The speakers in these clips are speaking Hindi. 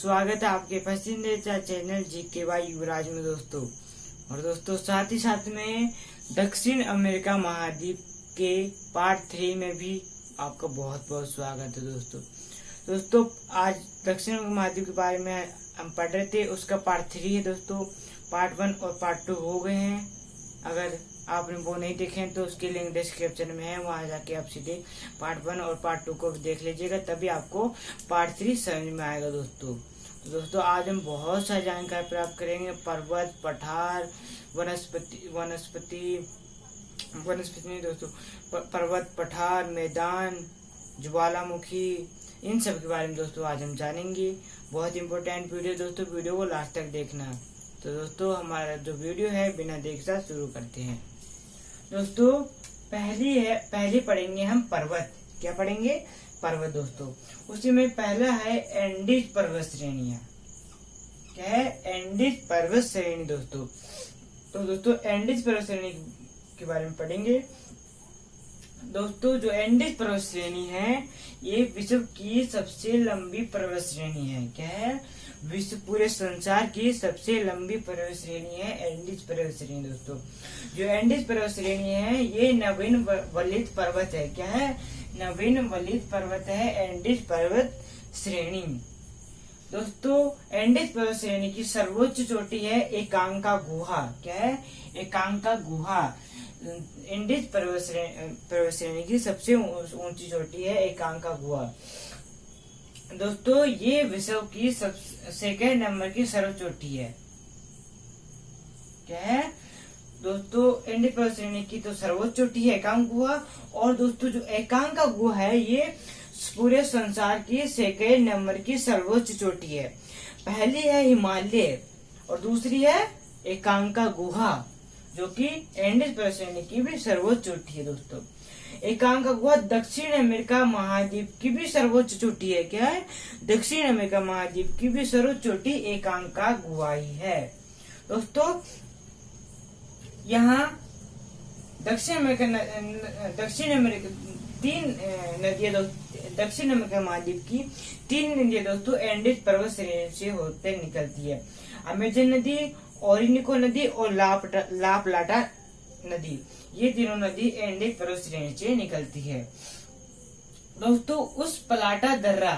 स्वागत है आपके पसंदीदा चैनल GKY युवराज में दोस्तों। और दोस्तों साथ ही साथ में दक्षिण अमेरिका महाद्वीप के पार्ट 3 में भी आपका बहुत बहुत स्वागत है दोस्तों। आज दक्षिण महाद्वीप के बारे में हम पढ़ रहे थे, उसका पार्ट 3 है दोस्तों। पार्ट 1 और पार्ट 2 हो गए हैं। अगर आपने वो नहीं देखे हैं तो उसकी लिंक डिस्क्रिप्शन में है, वहां जाके आप सीधे पार्ट 1 और पार्ट 2 को भी देख लीजिएगा, तभी आपको पार्ट 3 समझ में आएगा दोस्तों। तो दोस्तों आज हम बहुत सारी जानकारी प्राप्त करेंगे। पर्वत, पठार, वनस्पति नहीं दोस्तों, पर्वत, पठार, मैदान, ज्वालामुखी, इन सब के बारे में दोस्तों आज हम जानेंगे। बहुत इंपॉर्टेंट वीडियो दोस्तों, वीडियो को लास्ट तक देखना। तो दोस्तों हमारा जो वीडियो है बिना देखे साथ शुरू करते हैं। दोस्तों पहली पढ़ेंगे हम पर्वत। क्या पढ़ेंगे? पर्वत दोस्तों। उसी में पहला है एंडीज पर्वत श्रेणियां। क्या है? एंडीज पर्वत श्रेणी दोस्तों। तो दोस्तों एंडीज पर्वत श्रेणी के बारे में पढ़ेंगे। दोस्तों जो एंडीज पर्वत श्रेणी है ये विश्व की सबसे लंबी पर्वत श्रेणी है। क्या है? विश्व पूरे संसार की सबसे लंबी पर्वत श्रेणी है एंडीज पर्वत श्रेणी दोस्तों। जो एंडीज पर्वत श्रेणी है ये नवीन वलित पर्वत है। क्या है? नवीन वलित पर्वत है एंडीज पर्वत श्रेणी। दोस्तों एंडीज पर्वत श्रेणी की सर्वोच्च चोटी है एकांका गुहा। क्या है? एकांका गुहा एंडीज पर्वत श्रेणी की सबसे ऊंची चोटी है एकांका गुहा। दोस्तों ये विश्व की सेकंड नंबर की सर्वोच्च चोटी है। क्या है दोस्तों? एंडीज पर्वत श्रेणी की तो सर्वोच्च चोटी है एकांक गुहा। और दोस्तों जो एकांका गुहा है ये पूरे संसार की सेकंड नंबर की सर्वोच्च चोटी है। पहली है हिमालय और दूसरी है एकांका गुहा, जो कि एंडीज पर्वत श्रेणी की भी सर्वोच्च चोटी है दोस्तों। एकांका गुहा दक्षिण अमेरिका महाद्वीप की भी सर्वोच्च चोटी है। क्या है? दक्षिण अमेरिका महाद्वीप की भी सर्वोच्च चोटी एकांका गुहा ही है दोस्तों। यहाँ दक्षिण अमेरिका तीन नदियां दक्षिण अमेरिका महाद्वीप की 3 नदियां दोस्तों एंडीज पर्वत श्रेणी से होते निकलती है। अमेजन नदी, ओरिनिको नदी और लापलाटा नदी, ये तीनों नदी एंडीज पर्वत श्रेणी से निकलती है दोस्तों। उस पलाटा दर्रा,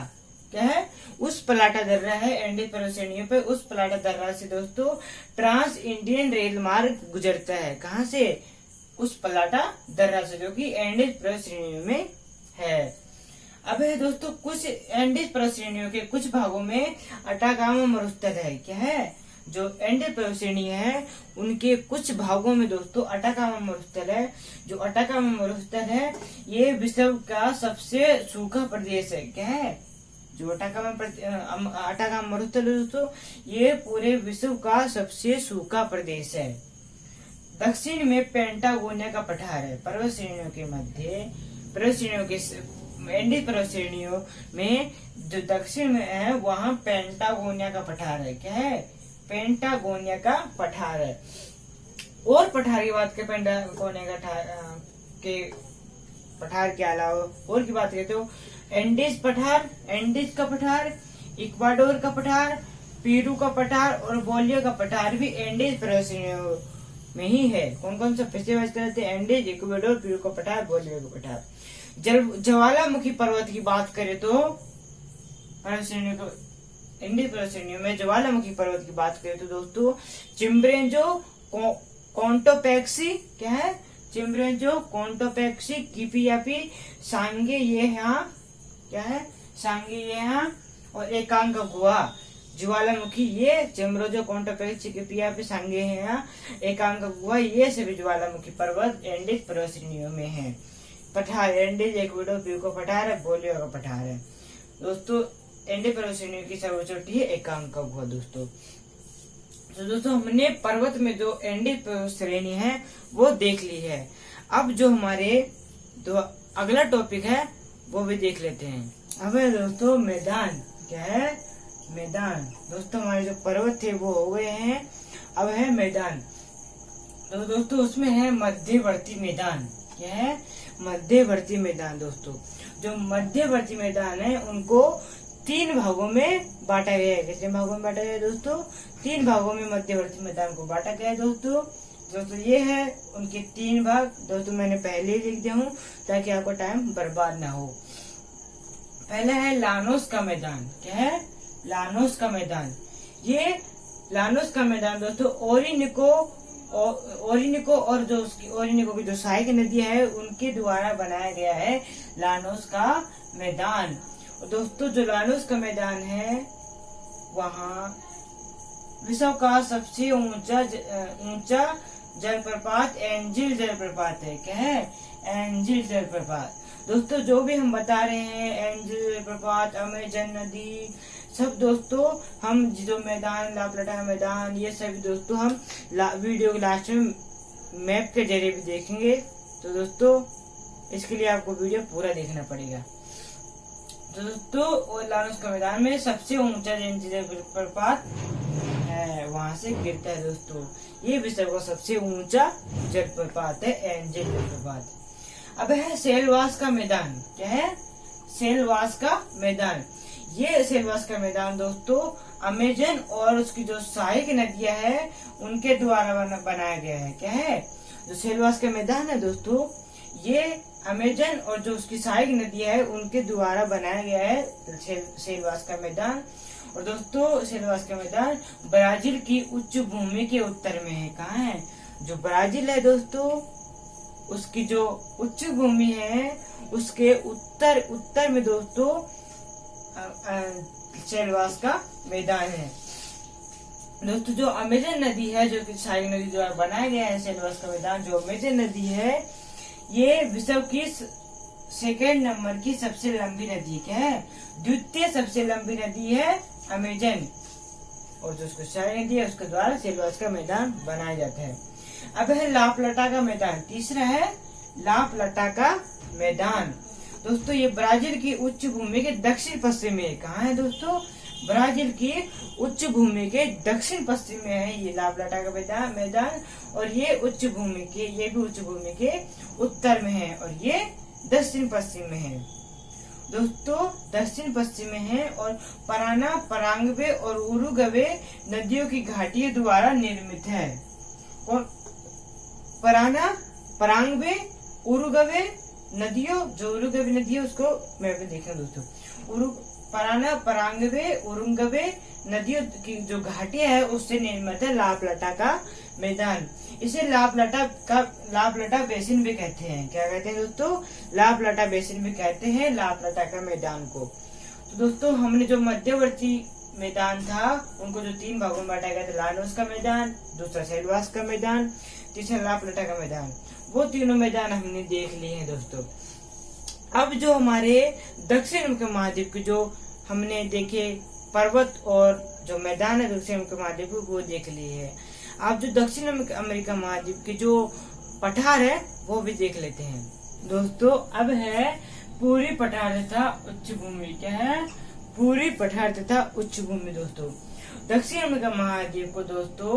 क्या है? उस पलाटा दर्रा है एंडीज पर्वत श्रेणियों पे। उस पलाटा दर्रा से दोस्तों ट्रांस इंडियन रेल मार्ग गुजरता है। कहाँ से? उस पलाटा दर्रा से, जो कि एंडीज पर्वत श्रेणियों में है। अब है दोस्तों कुछ एंडीज पर्वत श्रेणियों के कुछ भागों में अटाकामा मरुस्थल है। क्या है? जो एंडीज पर्वत श्रेणी है उनके कुछ भागों में दोस्तों अटाकामा मरुस्थल है। जो अटाकामा मरुस्थल है ये विश्व का सबसे सूखा प्रदेश है। क्या है? जो अटाकामा मरुस्थल है दोस्तों ये पूरे विश्व का सबसे सूखा प्रदेश है। दक्षिण में पेंटागोनिया का पठार है। पर्वत श्रेणियों के मध्य एंडीज पर्वत श्रेणियों में जो दक्षिण में है वहाँ पेंटागोनिया का पठार है। क्या है? पेंटागोनिया का पठार है। और पठार की बात करें, पेंटागोनिया के पठार के अलावा और की बात करें तो एंडीज का पठार, इक्वाडोर का पठार, पेरू का पठार और बोलिविया का पठार भी एंडीज पर्वत श्रेणियों में ही है। कौन कौन सा पिछले बात करते हैं? एंडीज, इक्वाडोर, पेरू का पठार, बोलिविया का पठार। ज्वालामुखी पर्वत की बात करें तो एंडीज पर्वत श्रेणियों में ज्वालामुखी पर्वत की बात करें तो दोस्तों चिम्ब्रेंजो कोंटोपैक्सी, क्या है? चिम्ब्रेंजो कोंटोपैक्सी, किपियापी, सांगे ये यहाँ, क्या है? सांगे ये यहाँ और एकांका गुहा ज्वालामुखी, ये चिम्ब्रेंजो कोंटोपैक्सी, किपियापी, सांगे है यहाँ, एकांका गुहा, ये सभी ज्वालामुखी पर्वत एंडीज पर्वत श्रेणियों में है। पठार एंडीज, इक्वाडोर, पेरू का पठार है, बोलिविया का पठार है दोस्तों। एंडीज पर्वत श्रेणियों की सर्वोच्च चोटी है एकांका गुहा दोस्तों। तो दोस्तों हमने पर्वत में जो एंडीज पर्वत श्रेणी है वो देख ली है। अब जो हमारे जो अगला टॉपिक है वो भी देख लेते हैं। अब है दोस्तों मैदान। क्या है? मैदान दोस्तों हमारे जो पर्वत थे वो हो गए हैं, अब है मैदान। तो दोस्तों उसमें है मध्यवर्ती मैदान। क्या है? मध्यवर्ती मैदान दोस्तों। जो मध्यवर्ती मैदान है उनको 3 भागों में बांटा गया है। कितने भागों में बांटा गया है दोस्तों? 3 भागों में मध्यवर्ती मैदान को बांटा गया है दोस्तों। ये है उनके 3 भाग दोस्तों। मैंने पहले ही लिख दिया हूँ ताकि आपको टाइम बर्बाद ना हो। पहला है लानोस का मैदान। क्या है? लानोस का मैदान। ये लानोस का मैदान दोस्तों ओरिनिको और जो उसकी ओरिनिको की जो सहायक नदी है उनके द्वारा बनाया गया है लानोस का मैदान। और दोस्तों जो लानोस का मैदान है वहाँ विश्व का सबसे ऊंचा जलप्रपात एंजिल जलप्रपात है। क्या है? एंजिल जलप्रपात। दोस्तों जो भी हम बता रहे हैं एंजिल जलप्रपात, अमेजन नदी, सब दोस्तों हम जो मैदान ला प्लाटा मैदान ये सभी दोस्तों हम वीडियो के लास्ट में मैप के जरिए भी देखेंगे। तो दोस्तों इसके लिए आपको वीडियो पूरा देखना पड़ेगा। तो दोस्तों लानोस का मैदान में सबसे ऊंचा एंजिल जलप्रपात है, वहां से गिरता है दोस्तों। ये विश्व का सबसे ऊंचा जलप्रपात है एंजिल जलप्रपात। अब है सेलवास का मैदान। क्या है? सेलवास का मैदान। ये सेलवास का मैदान दोस्तों अमेजन और उसकी जो सहायक नदियां है उनके द्वारा बनाया गया है। क्या है? जो सेलवास का मैदान है दोस्तों ये अमेजन और जो उसकी सहायक नदियां है उनके द्वारा बनाया गया है सेलवास का मैदान। और दोस्तों सेलवास का मैदान ब्राजील की उच्च भूमि के उत्तर में है। कहाँ है? जो ब्राजील है दोस्तों उसकी जो उच्च भूमि है उसके उत्तर में दोस्तों सेलवास का मैदान है। दोस्तों जो अमेजन नदी है जो कि सहायक नदी द्वारा बनाया गया है सेलवास का मैदान, जो अमेजन नदी है ये विश्व की 2nd नंबर की सबसे लंबी नदी क्या है? द्वितीय सबसे लंबी नदी है अमेजन और जो उसको सहायक नदी है उसके द्वारा सेलवास का मैदान बनाया जाता है। अब है ला प्लाटा का मैदान। तीसरा है ला प्लाटा का मैदान। दोस्तों ये ब्राजील की उच्च भूमि के दक्षिण पश्चिम में। कहाँ है दोस्तों? ब्राजील की उच्च भूमि के दक्षिण पश्चिम में है ये ला प्लाटा का मैदान। और ये भी उच्च भूमि के उत्तर में है और ये दक्षिण पश्चिम में है। दोस्तों दक्षिण पश्चिम में है और पराना, परांगवे और उरुग्वे नदियों की घाटियों द्वारा निर्मित है। और पराना, परांगवे, उरुग्वे नदियों, जो उरुग्वे नदी है उसको मैं भी देखना दोस्तों। पराना, परांगवे, उरुग्वे नदियों की जो घाटियां है उससे निर्मित है ला प्लाटा का मैदान। इसे ला प्लाटा बेसिन भी कहते हैं। क्या कहते हैं दोस्तों? ला प्लाटा बेसिन भी कहते हैं ला प्लाटा का मैदान को। तो दोस्तों हमने जो मध्यवर्ती मैदान था उनको जो 3 भागों में बांटा गया था, लानोस का मैदान, दूसरा सेलवास का मैदान, तीसरा ला प्लाटा का मैदान, वो तीनों मैदान हमने देख लिए हैं दोस्तों। अब जो हमारे दक्षिण महाद्वीप के जो हमने देखे पर्वत और जो मैदान है दक्षिण महाद्वीप वो देख लिए है। आप जो दक्षिण अमेरिका महाद्वीप के जो पठार है वो भी देख लेते हैं दोस्तों। अब है पूरी पठार तथा उच्च भूमि। क्या है? पूरी पठार तथा उच्च भूमि। दोस्तों दक्षिण अमेरिका महाद्वीप को दोस्तों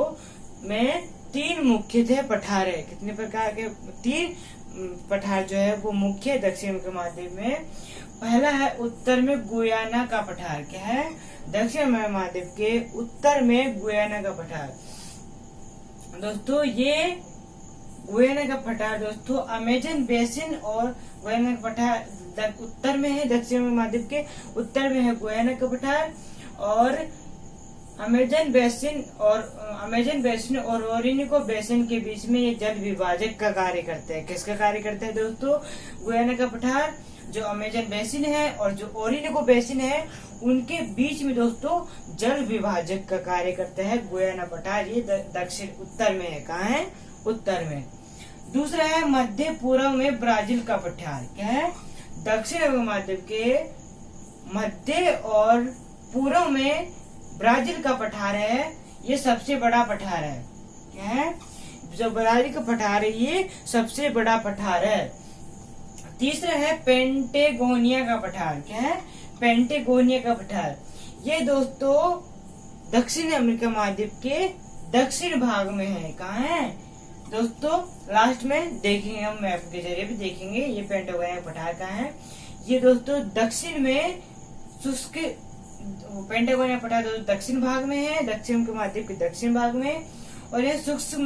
में 3 मुख्यतः पठार है। कितने प्रकार के? 3 पठार जो है वो मुख्य दक्षिण अमेरिका महाद्वीप में। पहला है उत्तर में गुयाना का पठार। क्या है? दक्षिण अमेरिका महाद्वीप के उत्तर में गुयाना का पठार। दोस्तों ये गुयाना का पठार दोस्तों अमेजन बेसिन और गुयाना का पठार उत्तर में है। दक्षिण महाद्वीप के उत्तर में है गुयाना का पठार और अमेजन बेसिन और ओरिनिको बेसिन के बीच में ये जल विभाजक का कार्य करता है। किसका कार्य करता है दोस्तों? गुयाना का पठार जो अमेजन बेसिन है और जो ओरिनिको बेसिन है उनके बीच में दोस्तों जल विभाजक का कार्य करता है गुयाना पठार। ये दक्षिण उत्तर में है। कहाँ है? उत्तर में। दूसरा है मध्य पूर्व में ब्राजील का पठार। क्या है? दक्षिण महाद्वीप के मध्य और पूर्व में ब्राजील का पठार है। ये सबसे बड़ा पठार है। क्या है? जो ब्राजील का पठार है ये सबसे बड़ा पठार है। तीसरा है पेंटेगोनिया का पठार। क्या है? पेंटेगोनिया का पठार। ये दोस्तों दक्षिण अमेरिका महाद्वीप के दक्षिण भाग में है। कहाँ है दोस्तों? लास्ट में देखेंगे हम मैप के जरिए भी देखेंगे ये पेंटेगोनिया का पठार कहाँ है। ये दोस्तों दक्षिण में शुष्क पेंटागोनियन पठार दोस्तों दक्षिण भाग में है, दक्षिण महाद्वीप के दक्षिण भाग में। और ये शुष्क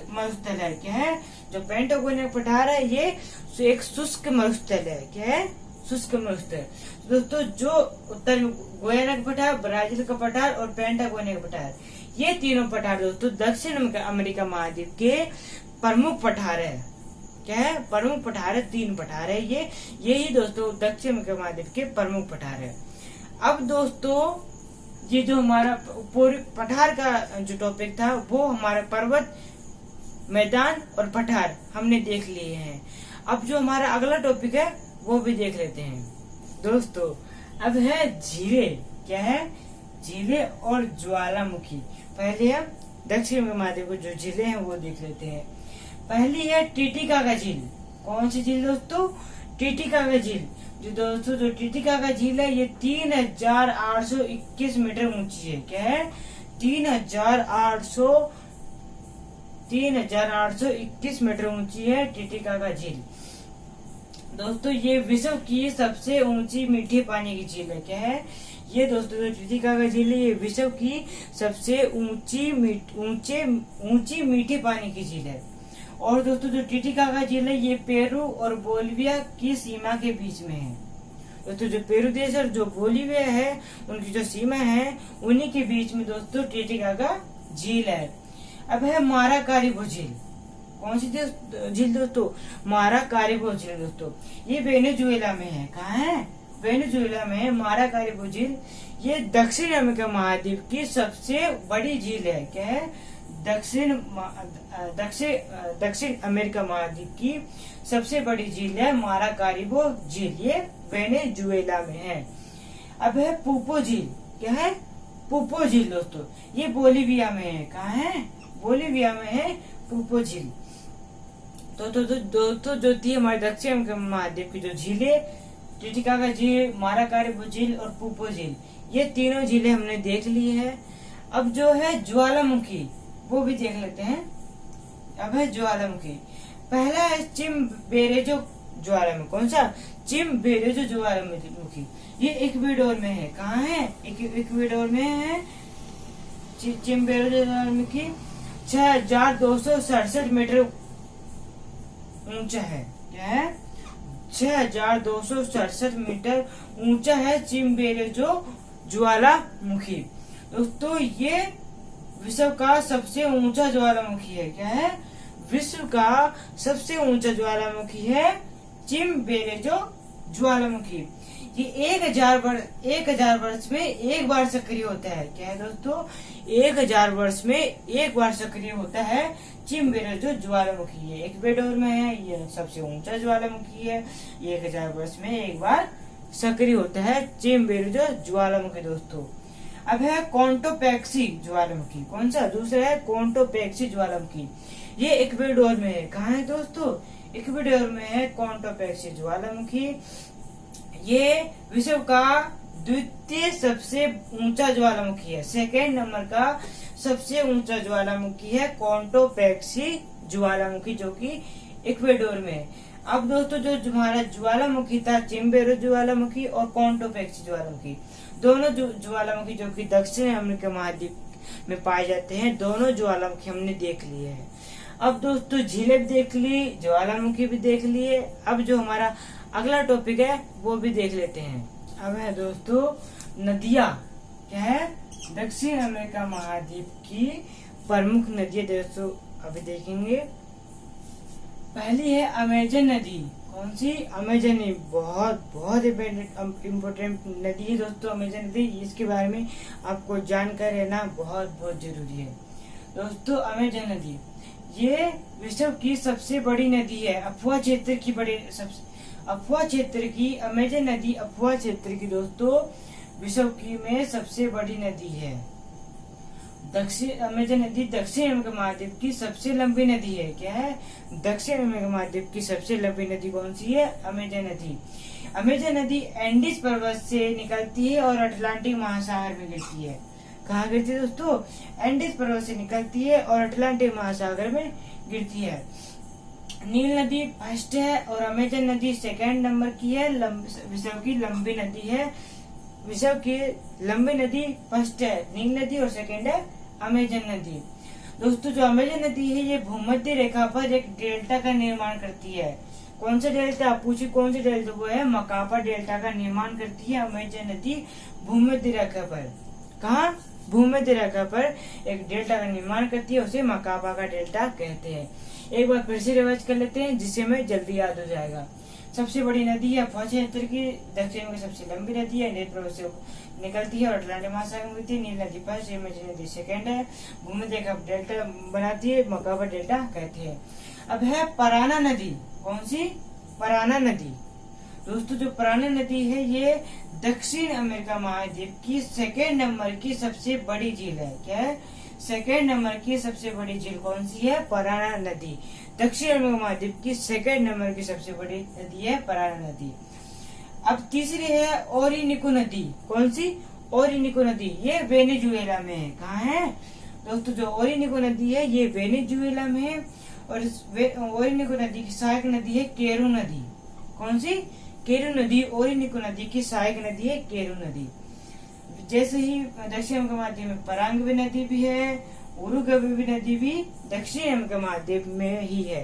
मरुस्थल है। क्या है? जो पेंटागोनियन पठार है ये एक शुष्क मरुस्थल है। क्या है? शुष्क मरुस्थल। दोस्तों जो उत्तर गुयाना का पठार, ब्राजील का पठार और पेंटागोनियन का पठार, ये तीनों पठार दोस्तों दक्षिण अमेरिका महाद्वीप के प्रमुख पठार है। क्या है? प्रमुख पठार है, 3 पठार है ये। यही दोस्तों दक्षिण अमेरिका महाद्वीप के प्रमुख पठार है। अब दोस्तों ये जो हमारा पूरी पठार का जो टॉपिक था वो हमारा पर्वत, मैदान और पठार हमने देख लिए हैं। अब जो हमारा अगला टॉपिक है वो भी देख लेते हैं दोस्तों। अब है झीलें। क्या है? झीलें और ज्वालामुखी। पहले हम दक्षिण महाद्वीप को जो झीलें हैं वो देख लेते हैं। पहली है टीटीकाका झील। कौन सी झील दोस्तों? टीटीकाका झील। जो दोस्तों जो टीटीकाका झील है ये 3821 मीटर ऊंची है। क्या है? 3821 मीटर ऊंची है टीटीकाका झील। दोस्तों ये विश्व की सबसे ऊंची मीठे पानी की झील है। क्या है? ये दोस्तों जो टीटीकाका झील है ये विश्व की सबसे ऊंची मीठे पानी की झील है। और दोस्तों जो टीटीकाका झील है ये पेरू और बोलिविया की सीमा के बीच में है। दोस्तों जो पेरू देश और जो बोलिविया है उनकी जो सीमा है उन्हीं के बीच में दोस्तों टीटीकाका झील है। अब है माराकारिबो झील। कौन सी झील दोस्तों? माराकारिबो झील दोस्तों। ये वेनेजुएला में है। कहाँ है? वेनेजुएला में है माराकारिबो झील। ये दक्षिण अमेरिका महाद्वीप की सबसे बड़ी झील है। क्या है? दक्षिण अमेरिका महाद्वीप की सबसे बड़ी झील है माराकारिबो झील। ये वेनेजुएला में है। अब है पूपो झील। क्या है? पूपो झील दोस्तों। ये बोलिविया में है। कहाँ है? बोलिविया में है पूपो झील। तो दोस्तों जो थी हमारे दक्षिण अमेरिका महाद्वीप की जो झीलें, टीटीकाका झील, माराकारिबो झील और पूपो झील, ये तीनों झीलें हमने देख ली है। अब जो है ज्वालामुखी वो भी देख लेते हैं। अब है ज्वालामुखी। पहला है चिमबेरेजो ज्वालामुखी। कौन सा? चिमबेरेजो ज्वालामुखी। ये इक्वेडोर में है। कहाँ है? इक्वेडोर में है चिमबेरेजो ज्वालामुखी। 6267 मीटर ऊंचा है। क्या है? 6267 मीटर ऊंचा है चिमबेरेजो ज्वालामुखी। दोस्तों ये विश्व का सबसे ऊंचा ज्वालामुखी है। क्या है? विश्व का सबसे ऊंचा ज्वालामुखी है चिमबेरेजो ज्वालामुखी। ये 1000 वर्ष में एक बार सक्रिय होता है। क्या है दोस्तों? 1000 वर्ष में एक बार सक्रिय होता है चिमबेरेजो ज्वालामुखी। ये इक्वेडोर में है। ये सबसे ऊंचा ज्वालामुखी है। 1000 वर्ष में एक बार सक्रिय होता है चिमबेरेजो ज्वालामुखी दोस्तों। अब है कोंटोपैक्सी ज्वालामुखी। कौन सा? दूसरा है कोंटोपैक्सी ज्वालामुखी। ये इक्वेडोर में है। कहाँ है दोस्तों? इक्वेडोर में है कोंटोपैक्सी ज्वालामुखी। ये विश्व का द्वितीय सबसे ऊंचा ज्वालामुखी है। सेकेंड नंबर का सबसे ऊंचा ज्वालामुखी है कोंटोपैक्सी ज्वालामुखी, जो कि इक्वेडोर में है। अब दोस्तों जो हमारा ज्वालामुखी था चिमबेरेजो ज्वालामुखी और कोंटोपैक्सी ज्वालामुखी, दोनों ज्वालामुखी जो कि दक्षिण अमेरिका महाद्वीप में पाए जाते हैं, दोनों ज्वालामुखी हमने देख लिए हैं। अब दोस्तों झीलें भी देख ली, ज्वालामुखी भी देख लिए। अब जो हमारा अगला टॉपिक है वो भी देख लेते हैं। अब है दोस्तों नदियाँ। क्या है? दक्षिण अमेरिका महाद्वीप की प्रमुख नदियाँ दोस्तों अभी देखेंगे। पहली है अमेजन नदी। कौन सी? अमेजन नदी। बहुत इम्पोर्टेंट नदी है दोस्तों अमेजन नदी। इसके बारे में आपको जानकर रहना बहुत जरूरी है दोस्तों। अमेजन नदी ये विश्व की सबसे बड़ी नदी है। अफवाह क्षेत्र की अमेजन नदी अफवाह क्षेत्र की दोस्तों विश्व की में सबसे बड़ी नदी है। अमेजन नदी दक्षिण अमेरिका महाद्वीप की सबसे लंबी नदी है। क्या है? दक्षिण अमेरिका महाद्वीप की सबसे लंबी नदी कौन सी है? अमेजन नदी। अमेजन नदी एंडीज पर्वत से निकलती है और अटलांटिक महासागर में गिरती है। कहाँ गिरती है दोस्तों? एंडीज पर्वत से निकलती है और अटलांटिक महासागर में गिरती है। नील नदी फर्स्ट है और अमेजन नदी सेकेंड नंबर की है। विश्व की लंबी नदी है विश्व की लंबी नदी फर्स्ट है नील नदी और सेकंड है अमेजन नदी। दोस्तों जो अमेजन नदी है ये भूमध्य रेखा पर एक डेल्टा का निर्माण करती है। कौन सा डेल्टा, आप पूछिए कौन सा डेल्टा, वो है मकापा डेल्टा का निर्माण करती है अमेजन नदी भूमध्य रेखा पर। कहा? भूमध्य रेखा पर एक डेल्टा का निर्माण करती है, उसे मकापा का डेल्टा कहते हैं। एक बार फिर से रिवाइज कर लेते हैं जिससे हमें जल्दी याद हो जाएगा। सबसे बड़ी नदी है अफवाह क्षेत्र की, दक्षिण में सबसे लंबी नदी है, नील पर्वत से निकलती है और अटलांटिक महासागर में मिलती है। नील नदी फर्स्ट, अमेजन नदी सेकंड है, भूमध्य रेखा डेल्टा बनाती है, मकापा डेल्टा कहते हैं। अब है पराना नदी। कौन सी? पराना नदी। दोस्तों जो पराना नदी है ये दक्षिण अमेरिका महाद्वीप की सेकेंड नंबर की सबसे बड़ी झील है। क्या है? सेकेंड नंबर की सबसे बड़ी झील कौन सी है? पराना नदी। दक्षिण अमेरिका महाद्वीप की सेकेंड नंबर की सबसे बड़ी नदी है पराना नदी। अब तीसरी है ओरिनिको नदी। कौन सी? ओरिनिको नदी। ये वेनेजुएला में है। कहाँ है? दोस्तों जो ओरिनिको नदी है ये वेनेजुएला में है और इस ओरिनिको नदी की सहायक नदी है केरू नदी। कौन सी? केरू नदी। ओरिनिको नदी की सहायक नदी है केरू नदी। जैसे ही दक्षिण अमेरिका महाद्वीप में पराग्वे नदी भी है, उरुग्वे नदी भी दक्षिण अमेरिका महाद्वीप में ही है।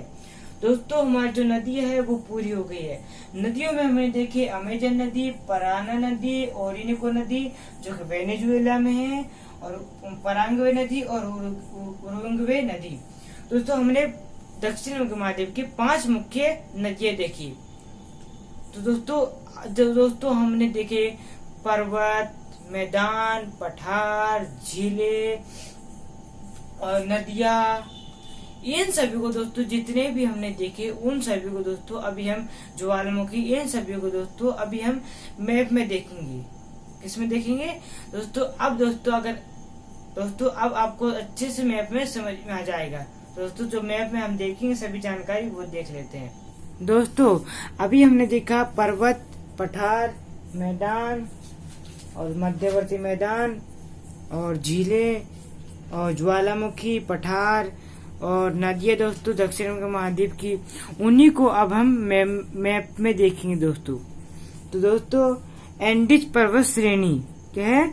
दोस्तों हमारी जो नदी है वो पूरी हो गई है। नदियों में हमने देखे अमेजन नदी, पराना नदी, ओरिनिको नदी जो कि वेनेजुएला में है और पराग्वे नदी और उरुग्वे नदी। दोस्तों हमने दक्षिण अमेरिका महाद्वीप की 5 मुख्य नदियां देखी। तो दोस्तों हमने देखे पर्वत, मैदान, पठार, झीलें और नदियां, इन सभी को दोस्तों जितने भी हमने देखे उन सभी को दोस्तों अभी हम ज्वालामुखी, इन सभी को दोस्तों अभी हम मैप में देखेंगे। किसमें देखेंगे दोस्तों? अब आपको अच्छे से मैप में समझ में आ जाएगा। दोस्तों जो मैप में हम देखेंगे सभी जानकारी वो देख लेते हैं। दोस्तों अभी हमने देखा पर्वत, पठार, मैदान और मध्यवर्ती मैदान और झीलें और ज्वालामुखी, पठार और नदियां दोस्तों दक्षिण अमेरिका महाद्वीप की। उन्हीं को अब हम मैप में देखेंगे दोस्तों। तो दोस्तों एंडीज पर्वत श्रेणी क्या है?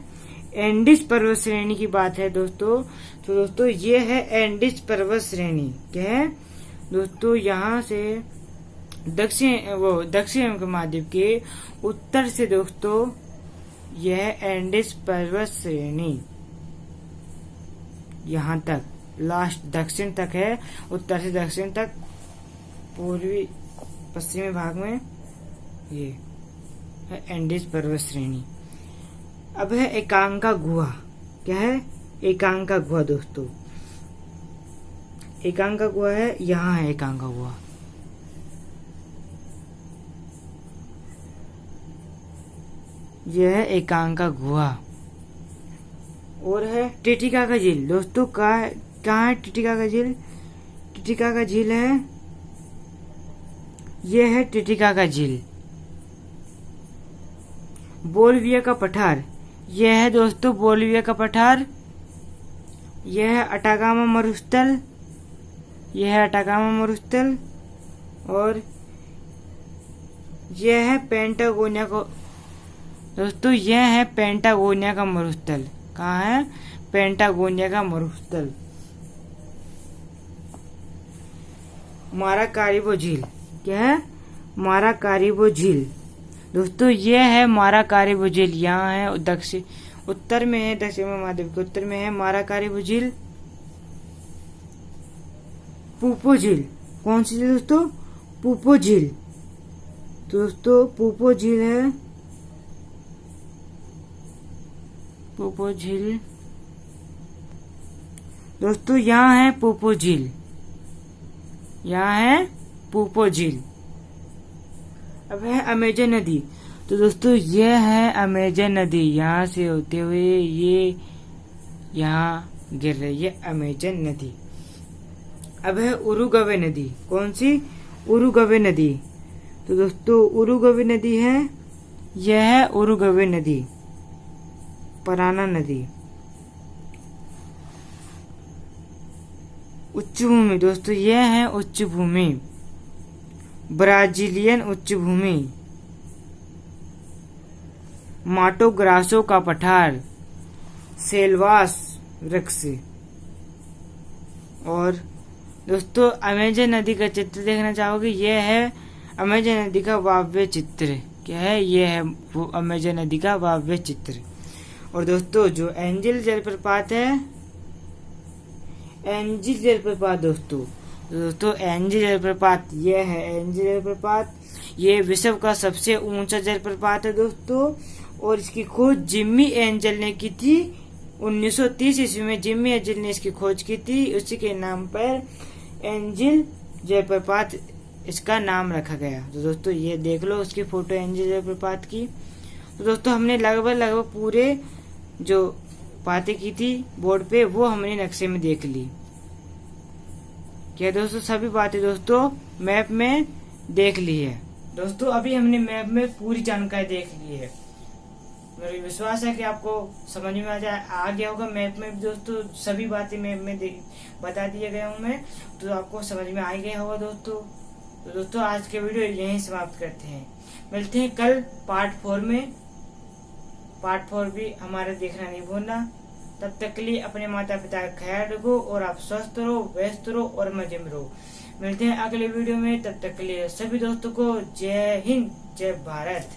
एंडीज पर्वत श्रेणी की बात है दोस्तों। तो दोस्तों ये है एंडीज पर्वत श्रेणी। क्या है दोस्तों? यहाँ से दक्षिण अमेरिका महाद्वीप के उत्तर से दोस्तों यह एंडीज पर्वत श्रेणी यहाँ तक लास्ट दक्षिण तक है, उत्तर से दक्षिण तक पूर्वी पश्चिमी भाग में ये है एंडीज पर्वत श्रेणी। अब है एकांका गुहा। क्या है? एकांका गुहा दोस्तों। एकांका गुहा है, यहाँ है एकांका गुहा। यह है एकांका गुहा। और है टिटिकाका झील। दोस्तों कहाँ है टिटिकाका झील? टिटिकाका झील है, यह है टिटिकाका झील। बोलिविया का पठार, यह है दोस्तों बोलिविया का पठार। यह है अटाकामा मरुस्थल, यह है अटाकामा मरुस्थल। और यह है पेंटागोनिया को दोस्तों, यह है पेंटागोनिया का मरुस्थल। कहाँ है? पेंटागोनिया का मरुस्थल। माराकारिबो झील। क्या है? माराकारिबो झील। दोस्तों यह है माराकारिबो झील। यहाँ है दक्षिण उत्तर में है, दक्षिण महाद्वीप के उत्तर में है माराकारिबो झील। पूपो झील। कौन सी झील दोस्तों? पूपो झील। दोस्तों पूपो झील है, पूपो झील। दोस्तों यहाँ है पूपो झील, यहाँ है पूपो झील। अब है अमेजन नदी। तो दोस्तों यह है अमेजन नदी, यहाँ से होते हुए ये यहाँ गिर रही है अमेजन नदी। अब है उरुग्वे नदी। कौन सी? उरुग्वे नदी। तो दोस्तों उरुग्वे नदी है, यह है उरुग्वे नदी। पराना नदी। उच्च भूमि। दोस्तों यह है उच्च भूमि, ब्राजीलियन उच्च भूमि। माटो ग्रासो का पठार, सेल्वास वृक्ष। और दोस्तों अमेजन नदी का चित्र देखना चाहोगे, यह है अमेजन नदी का वाव्य चित्र। क्या है? यह है वो अमेजन नदी का वाव्य चित्र। और दोस्तों जो एंजिल जलप्रपात है, एंजिल जलप्रपात दोस्तों एंजिल जलप्रपात यह है एंजिल जलप्रपात। ये विश्व का सबसे ऊंचा जलप्रपात है दोस्तों, और इसकी खोज जिम्मी एंजल ने की थी 1930 ईस्वी में। जिम्मी एंजल ने इसकी खोज की थी, उसी के नाम पर एंजिल जलप्रपात इसका नाम रखा गया। तो दोस्तों ये देख लो उसकी फोटो एंजिल जलप्रपात की। तो दोस्तों हमने लगभग पूरे जो बातें की थी बोर्ड पे वो हमने नक्शे में देख ली। क्या दोस्तों? सभी बातें दोस्तों मैप में देख ली है। दोस्तों अभी हमने मैप में पूरी जानकारी देख ली है। मेरा विश्वास है कि आपको समझ में आ गया होगा। मैप में भी दोस्तों सभी बातें मैप में बता दिए गए हूँ मैं, तो आपको समझ में आ गया होगा दोस्तों। तो दोस्तों आज के वीडियो यहीं समाप्त करते हैं। मिलते हैं कल पार्ट 4 में। पार्ट 4 भी हमारा देखना नहीं भूलना। तब तक के लिए अपने माता पिता का ख्याल रखो और आप स्वस्थ रहो, व्यस्त रहो और मजे में रहो। मिलते हैं अगले वीडियो में। तब तक के लिए सभी दोस्तों को जय हिंद, जय भारत।